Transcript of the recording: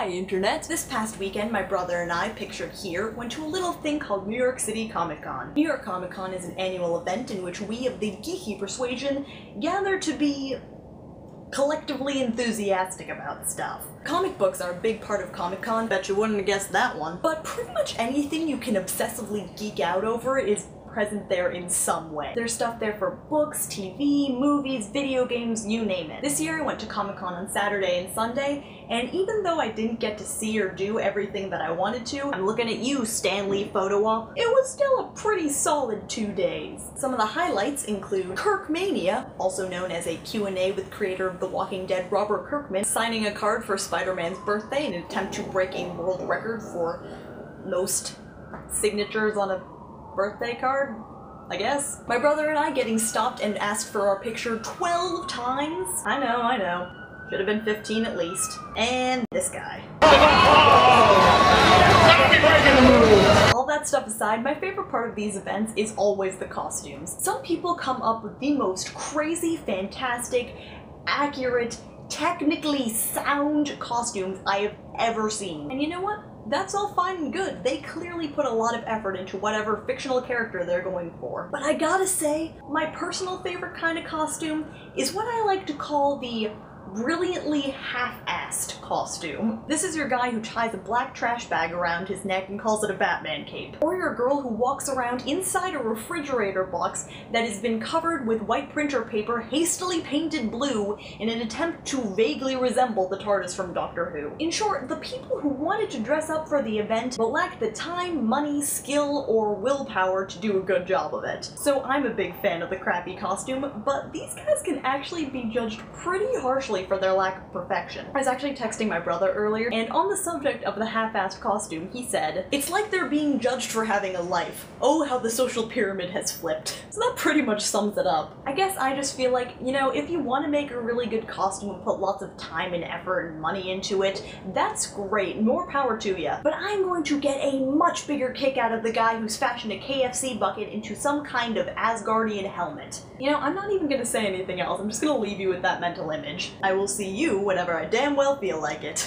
Hi Internet! This past weekend, my brother and I, pictured here, went to a little thing called New York City Comic Con. New York Comic Con is an annual event in which we of the geeky persuasion gather to be collectively enthusiastic about stuff. Comic books are a big part of Comic Con, bet you wouldn't have guessed that one, but pretty much anything you can obsessively geek out over is present there in some way. There's stuff there for books, TV, movies, video games, you name it. This year I went to Comic Con on Saturday and Sunday, and even though I didn't get to see or do everything that I wanted to, I'm looking at you, Stanley Photo Op, it was still a pretty solid 2 days. Some of the highlights include Kirkmania, also known as a Q&A with creator of The Walking Dead Robert Kirkman, signing a card for Spider-Man's birthday in an attempt to break a world record for most signatures on a birthday card, I guess. My brother and I getting stopped and asked for our picture 12 times. I know. Should have been 15 at least. And this guy. All that stuff aside, my favorite part of these events is always the costumes. Some people come up with the most crazy, fantastic, accurate, technically sound costumes I have ever seen. And you know what? That's all fine and good. They clearly put a lot of effort into whatever fictional character they're going for. But I gotta say, my personal favorite kind of costume is what I like to call the brilliantly half-assed costume. This is your guy who ties a black trash bag around his neck and calls it a Batman cape. Or your girl who walks around inside a refrigerator box that has been covered with white printer paper hastily painted blue in an attempt to vaguely resemble the TARDIS from Doctor Who. In short, the people who wanted to dress up for the event but lacked the time, money, skill, or willpower to do a good job of it. So I'm a big fan of the crappy costume, but these guys can actually be judged pretty harshly for their lack of perfection. I was actually texting my brother earlier, and on the subject of the half-assed costume, he said, "It's like they're being judged for having a life. Oh, how the social pyramid has flipped." So that pretty much sums it up. I guess I just feel like, you know, if you want to make a really good costume and put lots of time and effort and money into it, that's great, more power to ya. But I'm going to get a much bigger kick out of the guy who's fashioned a KFC bucket into some kind of Asgardian helmet. You know, I'm not even gonna say anything else, I'm just gonna leave you with that mental image. I will see you whenever I damn well feel like it.